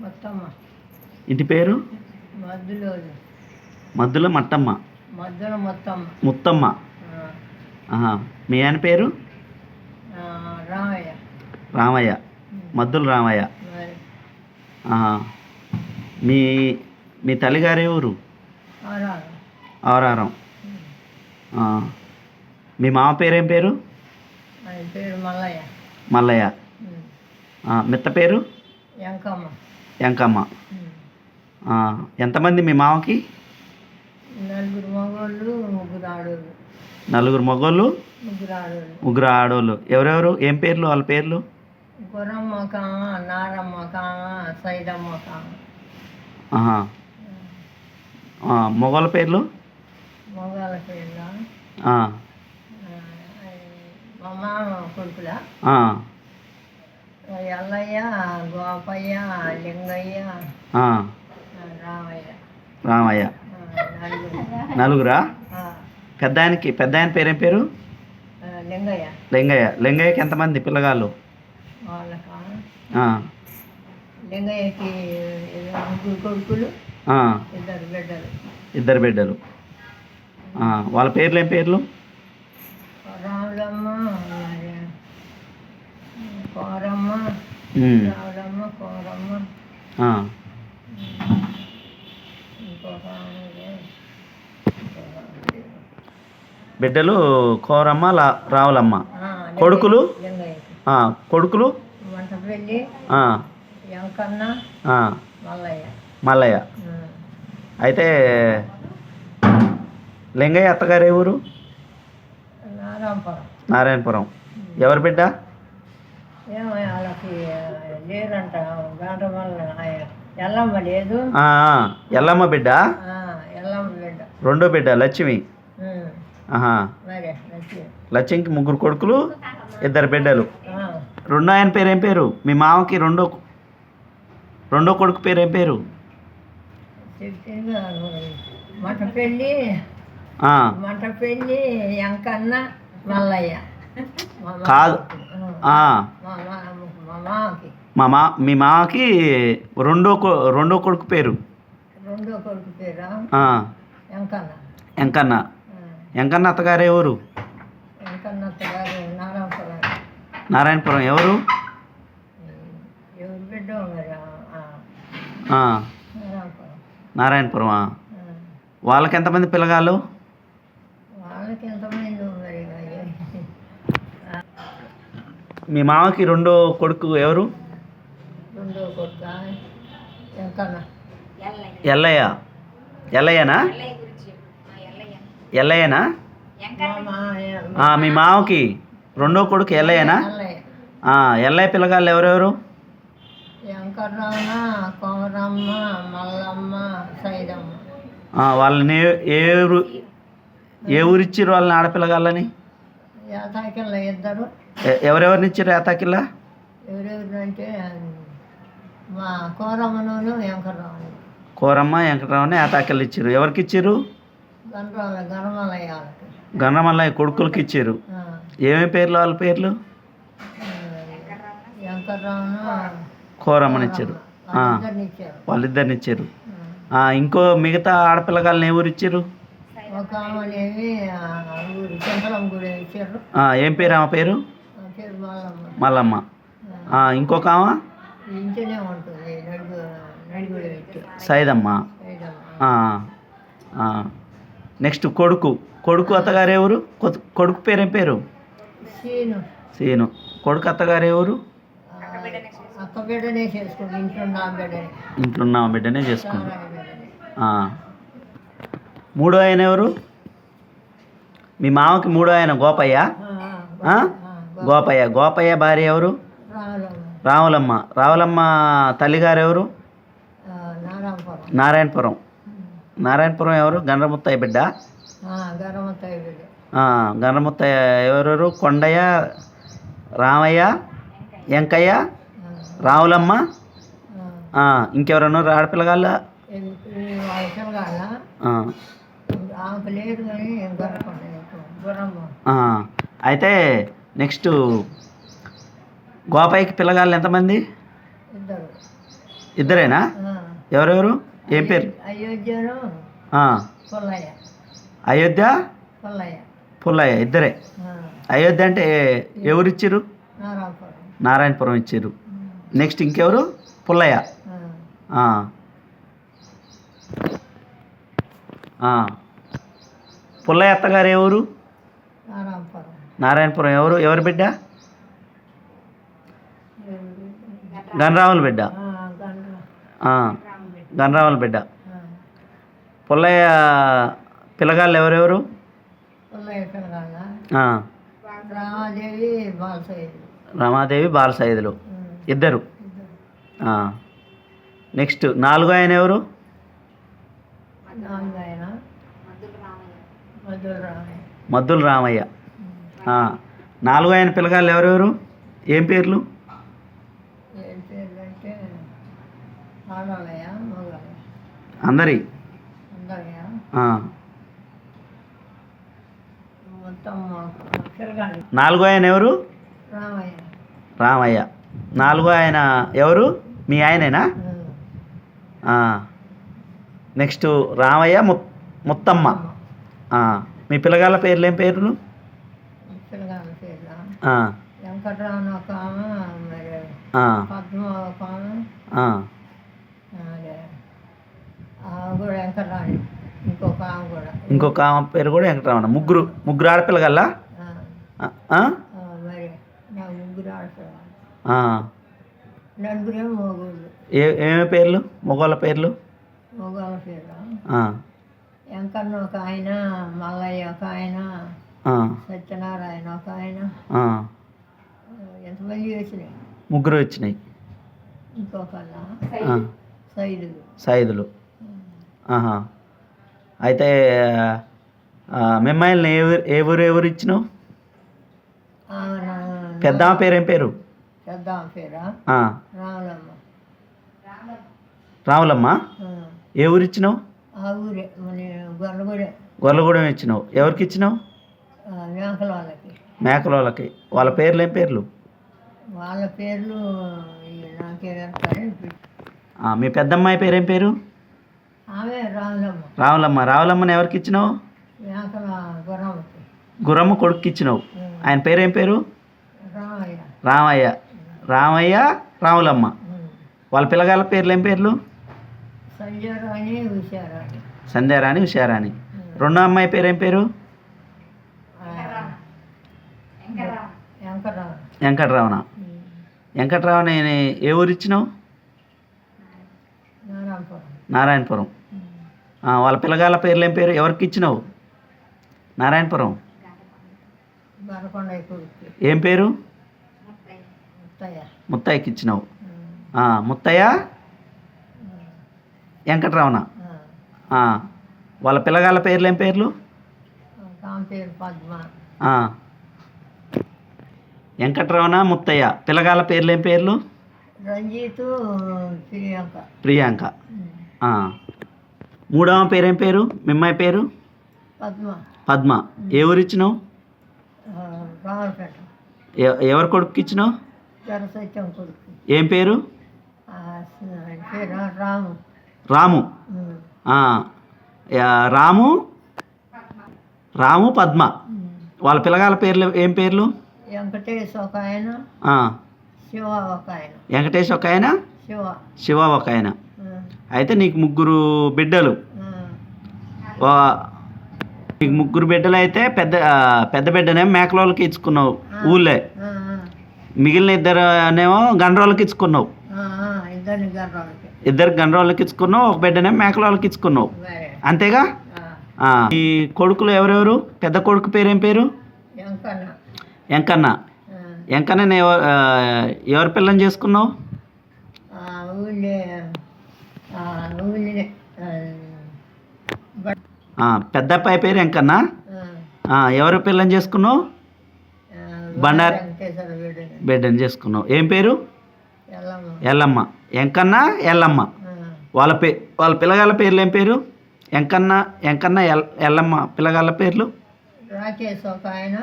మొత్తమ్మ. ఇంటి పేరు మద్దులోలు. మద్దుల మట్టమ్మ. మద్దుల మొత్తమ్మ. ముత్తమ్మ. ఆహా. మీ ఆయన పేరు రామయ్య. రామయ్య. మద్దుల రామయ్య. మరి ఆహా. మీ మీ తల్లిగారు ఎవరు? ఆరారు. ఆరారం. మీ మామ పేరేం పేరు? ఆయన పేరు మల్లయ్య. మల్లయ్య. మిత్త పేరు ఎంకమ్మ. ఎంకమ్మ. ఎంతమంది మీ మామకి? నలుగురు మగోళ్ళు, ముగ్గురు ఆడోళ్ళు. నలుగురు మగోళ్ళు, ముగ్గురు ఆడోళ్ళు. ముగ్గురు ఆడోళ్ళు. ఎవరెవరు? ఏం పేర్లు వాళ్ళ పేర్లు? గుర్రమ్మ కామ, నారమ్మ కామ, సైదమ్మ కామ. ఆహా. మగవాళ్ళ పేర్లు? మగవాళ్ళ పేర్ల మా మామ కొడుకులా ఎల్లయ్య, గోపయ్య, లింగయ్య, రామయ్య. రామయ్య. నలుగురా? పెద్ద ఆయన పేరేం పేరు? లింగయ్య. లింగయ్య. లింగయ్యకి ఎంతమంది పిల్లగాళ్ళు? వాళ్ళకా లింగయ్యకి ముగ్గురు కొడుకులు, ఇద్దరు బిడ్డలు. ఇద్దరు బిడ్డలు. వాళ్ళ పేర్లు ఏం పేర్లు? రావులమ్మ, కోరమ్మ. రావులమ్మ, కోరమ్మ. బిడ్డలు కోరమ్మ, రావులమ్మ. కొడుకులు? కొడుకులు మంటపల్లి, ఎంకన్న, మల్లయ్య. మల్లయ్య. అయితే లింగయ్య అత్తగారు ఏ ఊరు? నారాయణపురం. నారాయణపురం. ఎవరి బిడ్డ? ఏమో వాళ్ళకి లేరంట. గంట వల్ల ఎల్లమ్మ లేదు. ఎల్లమ్మ బిడ్డ. ఎల్లమ్మ బిడ్డ. రెండో బిడ్డ లక్ష్మి. ఆహా. మరి లక్ష్మి. లక్ష్మికి ముగ్గురు కొడుకులు, ఇద్దరు బిడ్డలు. రెండో ఆయన పేరు ఏం పేరు? మీ మామకి రెండో కొడుకు పేరు ఏం పేరు? మంటపల్లి, మంటపల్లి, ఎంకన్న, మల్లయ్య. కాదు. మీ మామకి రెండో కొడుకు పేరు? రెండో కొడుకు పేరు ఎంకన్న. ఎంకన్న. ఎంకన్న అత్తగారు ఎవరు? ఎంకన్న అత్తగారు నారాయణపురం. నారాయణపురం. ఎవరు? ఎవరు బిడ్డ? నారాయణపురం. వాళ్ళకి ఎంతమంది పిల్లగాళ్ళు? వాళ్ళకి ఎంతమంది మరి. మీ మామకి రెండో కొడుకు ఎవరు? రెండో కొడుకు ఎంకన్న. ఎల్లయ్య. ఎల్లయ్యనా? ఎల్లయ్యనా? మీ మామకి రెండో కొడుకు ఎల్లయ్యనా? ఎల్లయ్య పిల్లగాళ్ళు ఎవరెవరు? వెంకటరమణ, కోరమ్మ, మల్లమ్మ, సైదమ్మ. వాళ్ళని ఏ ఊరు ఇచ్చారు వాళ్ళని ఆడపిల్లగాళ్ళని? యాతాకిల్ల ఇద్దరు. ఎవరెవరిని ఇచ్చారు యాతాకిల్ల? ఎవరెవరు అంటే మా కోరమ్మను వెంకటరామను. కోరమ్మ, వెంకటరామని యాతాకిల్ల ఇచ్చారు. ఎవరికి ఇచ్చారు? గణమల్లయ్య. గణమల్లయ్య కొడుకులకి ఇచ్చారు. ఏమేమి పేర్లు వాళ్ళ పేర్లు? వెంకటరామను, కోరమ్మని ఇచ్చారు. వాళ్ళిద్దరిని ఇచ్చారు. ఇంకో మిగతా ఆడపిల్లగాళ్ళని ఏ ఊరు ఇచ్చారు? ఒక ఆమెనేమి చంద్రం కూడా ఇచ్చారు. ఏం పేరు ఆమె పేరు? మల్లమ్మ. ఇంకొక ఆమె ఇంటనే ఉంటుంది, సైదమ్మ. నెక్స్ట్ కొడుకు అత్తగారు ఎవరు? కొడుకు పేరేం పేరు? సీను. కొడుకు అత్తగారు ఎవరు? అక్క బిడ్డనే చేసుకుంది. ఇంట్లో ఉన్న బిడ్డనే చేసుకుంది. మూడో ఆయన ఎవరు? మీ మామకి మూడో ఆయన గోపయ్య. గోపయ్య భార్య ఎవరు? రావులమ్మ. రావులమ్మ తల్లిగారు ఎవరు? నారాయణపురం. నారాయణపురం ఎవరు? గండ్రముత్తయ్య బిడ్డ. గండ్రముత్తయ్య ఎవరెవరు? కొండయ్య, రామయ్య, వెంకయ్య, రావులమ్మ. ఇంకెవరన్నా ఆడపిల్లగాళ్ళ? అయితే నెక్స్ట్ గోపాయికి పిల్లగాళ్ళు ఎంతమంది? ఇద్దరేనా? ఎవరెవరు? ఏం పేరు? అయోధ్యను ఆ, పుల్లయ్య. అయోధ్య పుల్లయ్య. పుల్లయ్య ఇద్దరే. అయోధ్య అంటే ఎవరిచ్చిర్రు? నారాపురం. నారాయణపురం ఇచ్చిర్రు. నెక్స్ట్ ఇంకెవరు? పుల్లయ్య. ఆ. ఆ. పుల్లయ్య అత్తగారు ఎవరు? నారాపురం. నారాయణపురం. ఎవరు బిడ్డ? గణరావుల బిడ్డ. ఆ, గణరావుల బిడ్డ. పుల్లయ్య పిల్లగాళ్ళు ఎవరెవరు? పుల్లయ్య పిల్లగాళ్ళ ఆ, రామాదేవి బాలసైదు. రమాదేవి బాలసాయిదులు ఇద్దరు. ఆ. నెక్స్ట్ నాలుగో ఆయన ఎవరు? నాలుగు ఆయన మధుర రామయ్య. మద్దుల రామయ్య. ఆ. నాలుగో ఆయన పిల్లగాళ్ళు ఎవరెవరు? ఏం పేర్లు? ఏం పేర్లు అంటే ఆడవాళ్ళయ్య మగవాళ్ళయ్య అందరి. అందరయ్య ఆ. మొత్తం తిరగాలి. నాలుగో ఆయన ఎవరు? రామయ్య. రామయ్య. నాలుగో ఆయన ఎవరు? మీ ఆయనేనా? ఆ. నెక్స్ట్ రామయ్య, ముత్తమ్మ. ఆ. మీ పిల్లగాళ్ళ పేర్లు ఏం పేర్లు? పిల్లగాళ్ళ పేర్ల ఆ. వెంకటరామన్ ఒక ఆమె, మరి ఆ. పద్మ ఒక ఆమె, ఆ. అదే ఆమె కూడా వెంకటరాణి, ఇంకొక ఆమె కూడా. ఇంకొక ఆమె పేరు కూడా వెంకటరమణ. ముగ్గురు ఆడపిల్లగల్లా? మరి నాకు ముగ్గురు ఆడతారు, ఆ. నలుగురేమో మొగోళ్ళు. ఏమేమి పేర్లు? మగవాళ్ళ పేర్లు? మొగోళ్ళ పేరు ఆ. వెంకన్న ఒక ఆయన, మల్లయ్య ఒక ఆయన, ఆ. సత్యనారాయణ ఒక ఆయన. ఆ. ఎంతమంది వచ్చినాయి? ముగ్గురు వచ్చినాయి. ఇంకొక ఆ. సైదు. సైదులు. ఆహా. అయితే మిమ్మల్ని ఎవరు ఇచ్చినావు? పెద్దమ్మ పేరేం పేరు? పెద్దమ్మ పేరా ఆ. రాములమ్మ. రాములమ్మ. ఏ ఊరు ఇచ్చినావు? ఆ ఊరే మన గొల్లగూడె. గొల్లగూడెం ఇచ్చినావు. ఎవరికి ఇచ్చినావు? మేకల వాళ్ళకి. మేకల వాళ్ళకి. వాళ్ళ పేర్లు ఏం పేర్లు? వాళ్ళ పేర్లు నాకే వెళ్తారు. మీ పెద్దమ్మాయి పేరేం పేరు? ఆమె రాములమ్మ. రాములమ్మ. రాములమ్మని ఎవరికి ఇచ్చినావు? మేకల గుర్రమ్మకి. గుర్రమ్మ కొడుకు ఇచ్చినావు. ఆయన పేరేం పేరు? రామయ్య. రామయ్య. రామయ్య, రాములమ్మ. వాళ్ళ పిల్లగాళ్ళ పేర్లు ఏం పేర్లు? సంధ్యారాణి, ఉషారాణి. సంధ్యారాణి, ఉషారాణి. రెండో అమ్మాయి పేరేం పేరు? వెంకటరామ. వెంకటరామణ. వెంకటరామణ ఏ ఊరు ఇచ్చినావు? నారాయణపురం. నారాయణపురం. వాళ్ళ పిల్లగాళ్ళ పేర్లు ఏం పేరు? ఎవరికి ఇచ్చినావు? నారాయణపురం. బరకొండ కొడుకు. ఏం పేరు? ముత్తయ్య. ముత్తయ్యకి ఇచ్చినావు. ముత్తయ్య, వెంకటరమణ. వాళ్ళ పిల్లగాళ్ళ పేర్లు ఏం పేర్లు? ఆమె పేరు పద్మ. వెంకటరమణ, ముత్తయ్య. పిల్లగాళ్ళ పేర్లు ఏం పేర్లు? రంజిత్, ప్రియాంక. ప్రియాంక. మూడవ పేరేం పేరు? మిమ్మాయి పేరు? పద్మ. పద్మ. ఏ ఊరు ఇచ్చినావు? రామపేట. ఎవరి కొడుకు ఇచ్చినావు? జరసత్యం కొడుకు. ఏం పేరు? పేరు రాము. రాము. రాము, రాము, పద్మ. వాళ్ళ పిల్లగాళ్ళ పేర్లు ఏం పేర్లు? వెంకటేష్ ఒక ఆయన, శివ ఒక ఆయన. వెంకటేష్ ఒక ఆయన, శివ. శివ ఒక ఆయన. అయితే నీకు ముగ్గురు బిడ్డలు. నీకు ముగ్గురు బిడ్డలు అయితే పెద్ద బిడ్డనేమో మేకలోళ్ళకి ఇచ్చుకున్నావు ఊళ్ళే. మిగిలిన ఇద్దరునేమో గండ్రోళ్ళకి ఇచ్చుకున్నావు. ఇద్దరు గండ్రోళ్ళకి ఇచ్చుకున్నావు. ఒక బిడ్డనేమో మేకలోళ్ళకి ఇచ్చుకున్నావు. అంతేగా? ఈ కొడుకులు ఎవరెవరు? పెద్ద కొడుకు పేరేం పేరు? వెంకన్న. వెంకన్న ఎవరి పిల్లని చేసుకున్నావు? పెద్ద అబ్బాయి పేరు వెంకన్న. ఎవరి పిల్లని చేసుకున్నావు? బండారు బిడ్డని చేసుకున్నావు. ఏం పేరు? ఎల్లమ్మ. వెంకన్న, ఎల్లమ్మ. వాళ్ళ పిల్లగాళ్ళ పేర్లు ఏం పేరు? వెంకన్న, ఎల్లమ్మ. పిల్లగాళ్ళ పేర్లు? రాకేష్ ఒక ఆయన,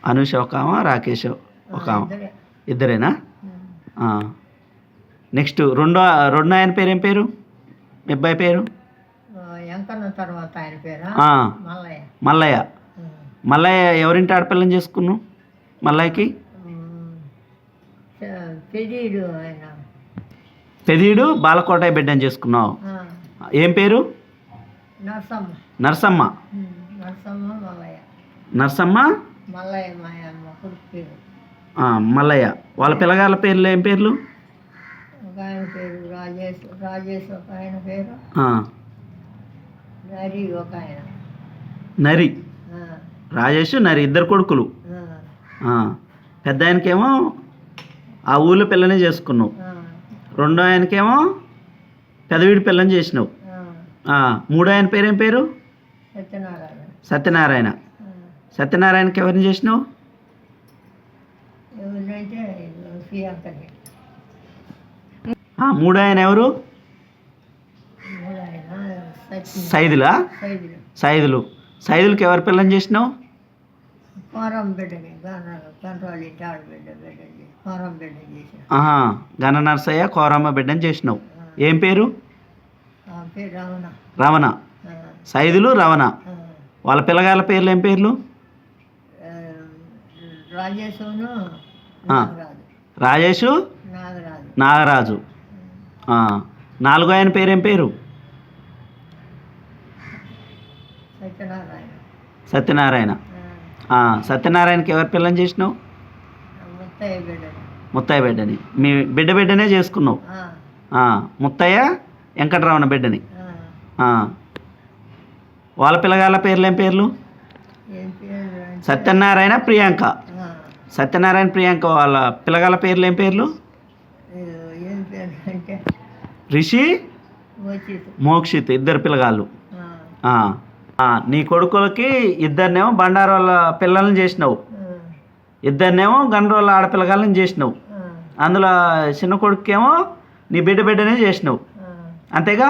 అనూష ఒక ఆమె, రాకేష్ ఒక ఆమె. ఇద్దరేనా? నెక్స్ట్ రెండో ఆయన పేరు ఏం పేరు? మీ అబ్బాయి పేరు? ఎంకన్న తర్వాత ఆయన పేరు మల్లయ్య. మల్లయ్య. మల్లయ్య ఎవరింటి ఆడపిల్లని చేసుకున్నావు? మల్లయ్యకి పెదీడు ఆయన. పెదీడు బాలకోటయ్య బిడ్డని చేసుకున్నావు. ఏం పేరు? నరసమ్మ. నరసమ్మ. నరసమ్మ మల్లయ్య. నరసమ్మ మల్లయ్య మా అమ్మ కొడుకు పేరు. మల్లయ్య. వాళ్ళ పిల్లగాళ్ళ పేర్లు ఏం పేర్లు? ఒక ఆయన పేరు రాజేష్. రాజేష్ ఒక ఆయన పేరు. నరి ఒక ఆయన. నరి. రాజేష్ నరి ఇద్దరు కొడుకులు. పెద్ద ఆయనకేమో ఆ ఊళ్ళో పిల్లని చేసుకున్నావు. రెండో ఆయనకేమో పెదవీడి పిల్లని చేసినావు. మూడో ఆయన పేరేం పేరు? సత్యనారాయణ. సత్యనారాయణ. సత్యనారాయణకి ఎవరిని చేసినావు? ఎవరంటే ప్రియాంకని. మూడో ఆయన ఎవరు? సైదులా? సైదులు. సైదులకి ఎవరి పిల్లని చేసినావు? కోరం బిడ్డని. కంట్రోల్ బిడ్డ బిడ్డని కోరం బిడ్డ చేసిన. గణ నరసయ్య కోరమ్మ బిడ్డని చేసినావు. ఏం పేరు? పేరు రమణ. రమణ. సైదులు రమణ. వాళ్ళ పిల్లగాళ్ళ పేర్లు ఏం పేర్లు? రాజేశును రాజేషు నాగరాజు. నాలుగో ఆయన పేరేం పేరు? సత్యనారాయణ. సత్యనారాయణ. సత్యనారాయణకి ఎవరి పిల్లని చేసినావు? ముత్తయ్య బిడ్డని. ముత్తయ్య బిడ్డని. మీ బిడ్డనే చేసుకున్నావు. ముత్తయ్య వెంకటరమణ బిడ్డని. వాళ్ళ పిల్లగాళ్ళ పేర్లు ఏం పేర్లు? సత్యనారాయణ ప్రియాంక. సత్యనారాయణ ప్రియాంక వాళ్ళ పిల్లగాళ్ళ పేర్లు ఏం పేర్లు? రిషి మోక్షిత్ ఇద్దరు పిల్లగాళ్ళు. నీ కొడుకులకి ఇద్దరినేమో బండారు వాళ్ళ పిల్లల్ని చేసినావు, ఇద్దరినేమో గండ్రోళ్ళ ఆడపిల్లగాళ్ళని చేసినావు. అందులో చిన్న కొడుకేమో నీ బిడ్డనే చేసినావు. అంతేగా?